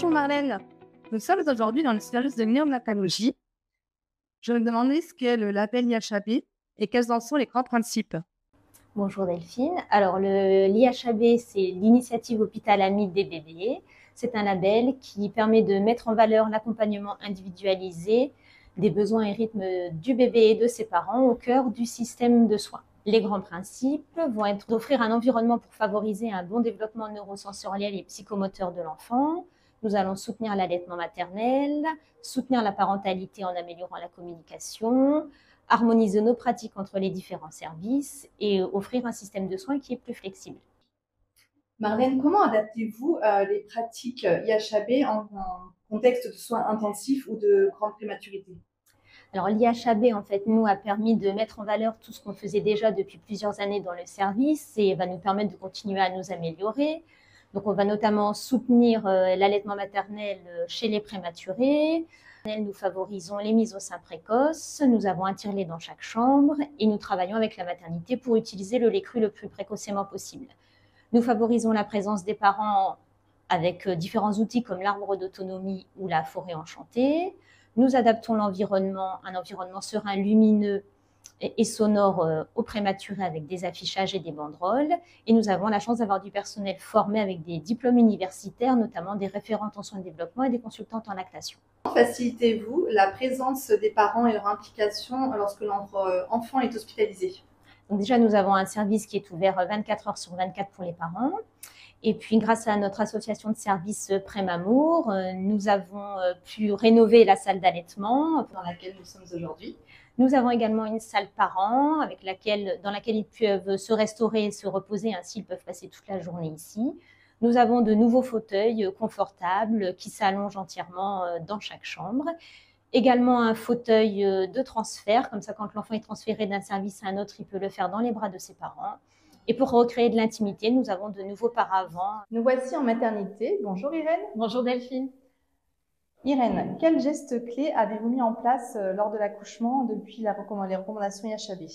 Bonjour Marlène, nous sommes aujourd'hui dans le service de néonatologie. Je me demandais ce qu'est le label IHAB et quels en sont les grands principes. Bonjour Delphine. Alors l'IHAB, c'est l'initiative Hôpital Ami des bébés. C'est un label qui permet de mettre en valeur l'accompagnement individualisé des besoins et rythmes du bébé et de ses parents au cœur du système de soins. Les grands principes vont être d'offrir un environnement pour favoriser un bon développement neurosensoriel et psychomoteur de l'enfant. Nous allons soutenir l'allaitement maternel, soutenir la parentalité en améliorant la communication, harmoniser nos pratiques entre les différents services et offrir un système de soins qui est plus flexible. Marlène, comment adaptez-vous les pratiques IHAB en contexte de soins intensifs ou de grande prématurité? Alors l'IHAB, en fait, nous a permis de mettre en valeur tout ce qu'on faisait déjà depuis plusieurs années dans le service et va nous permettre de continuer à nous améliorer. Donc on va notamment soutenir l'allaitement maternel chez les prématurés. Nous favorisons les mises au sein précoces, nous avons un tire-lait dans chaque chambre et nous travaillons avec la maternité pour utiliser le lait cru le plus précocement possible. Nous favorisons la présence des parents avec différents outils comme l'arbre d'autonomie ou la forêt enchantée. Nous adaptons l'environnement, un environnement serein, lumineux et sonore aux prématurés avec des affichages et des banderoles. Et nous avons la chance d'avoir du personnel formé avec des diplômes universitaires, notamment des référentes en soins de développement et des consultantes en lactation. Comment facilitez-vous la présence des parents et leur implication lorsque l'enfant est hospitalisé? Donc déjà, nous avons un service qui est ouvert 24 heures sur 24 pour les parents. Et puis, grâce à notre association de services Prémamour, nous avons pu rénover la salle d'allaitement dans laquelle nous sommes aujourd'hui. Nous avons également une salle parents dans laquelle ils peuvent se restaurer et se reposer. Ainsi, ils peuvent passer toute la journée ici. Nous avons de nouveaux fauteuils confortables qui s'allongent entièrement dans chaque chambre. Également un fauteuil de transfert, comme ça quand l'enfant est transféré d'un service à un autre, il peut le faire dans les bras de ses parents. Et pour recréer de l'intimité, nous avons de nouveaux paravents. Nous voici en maternité. Bonjour Irène. Bonjour Delphine. Irène, quels gestes clés avez-vous mis en place lors de l'accouchement depuis les recommandations IHAB?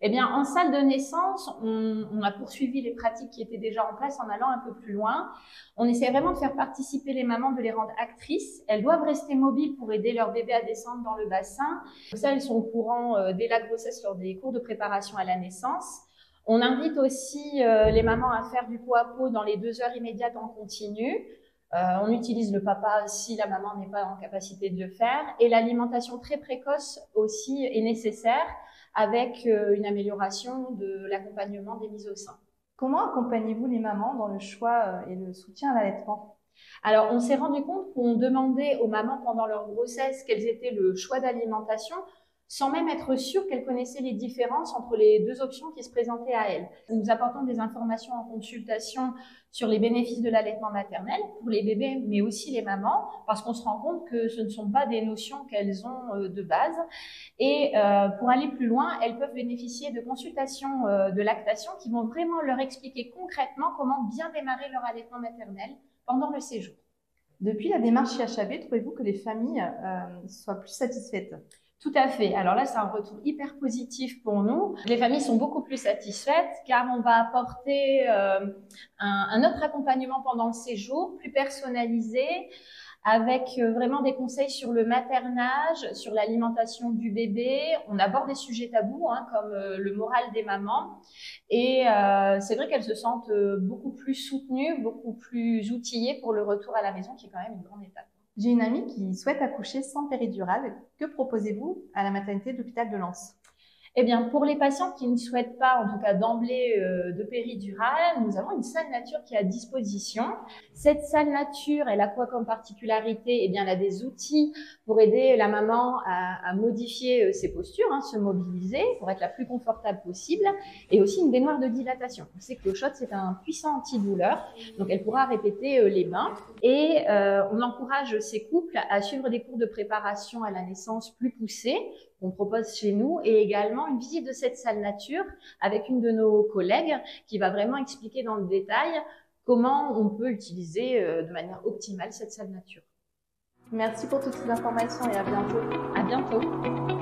Eh bien, en salle de naissance, on a poursuivi les pratiques qui étaient déjà en place en allant un peu plus loin. On essaie vraiment de faire participer les mamans, de les rendre actrices. Elles doivent rester mobiles pour aider leur bébé à descendre dans le bassin. Comme ça, elles sont au courant dès la grossesse lors des cours de préparation à la naissance. On invite aussi les mamans à faire du pot à pot dans les 2 heures immédiates en continu. On utilise le papa si la maman n'est pas en capacité de le faire. Et l'alimentation très précoce aussi est nécessaire avec une amélioration de l'accompagnement des mises au sein. Comment accompagnez-vous les mamans dans le choix et le soutien à l'allaitement? Alors, on s'est rendu compte qu'on demandait aux mamans pendant leur grossesse quels étaient le choix d'alimentation, sans même être sûr qu'elles connaissaient les différences entre les 2 options qui se présentaient à elles. Nous apportons des informations en consultation sur les bénéfices de l'allaitement maternel pour les bébés, mais aussi les mamans, parce qu'on se rend compte que ce ne sont pas des notions qu'elles ont de base. Et pour aller plus loin, elles peuvent bénéficier de consultations de lactation qui vont vraiment leur expliquer concrètement comment bien démarrer leur allaitement maternel pendant le séjour. Depuis la démarche IHAB, trouvez-vous que les familles soient plus satisfaites? Tout à fait. Alors là, c'est un retour hyper positif pour nous. Les familles sont beaucoup plus satisfaites car on va apporter un autre accompagnement pendant le séjour, plus personnalisé, avec vraiment des conseils sur le maternage, sur l'alimentation du bébé. On aborde des sujets tabous comme le moral des mamans. Et c'est vrai qu'elles se sentent beaucoup plus soutenues, beaucoup plus outillées pour le retour à la maison, qui est quand même une grande étape. J'ai une amie qui souhaite accoucher sans péridurale. Que proposez-vous à la maternité de l'hôpital de Lens? Eh bien, pour les patients qui ne souhaitent pas, en tout cas d'emblée, de péridurale, nous avons une salle nature qui est à disposition. Cette salle nature, elle a quoi comme particularité? Eh bien, elle a des outils pour aider la maman à modifier ses postures, se mobiliser pour être la plus confortable possible, et aussi une baignoire de dilatation. On sait que le shot, c'est un puissant antidouleur, donc elle pourra répéter les bains. Et on encourage ces couples à suivre des cours de préparation à la naissance plus poussés, qu'on propose chez nous, et également une visite de cette salle nature avec une de nos collègues qui va vraiment expliquer dans le détail comment on peut utiliser de manière optimale cette salle nature. Merci pour toutes ces informations et à bientôt. À bientôt.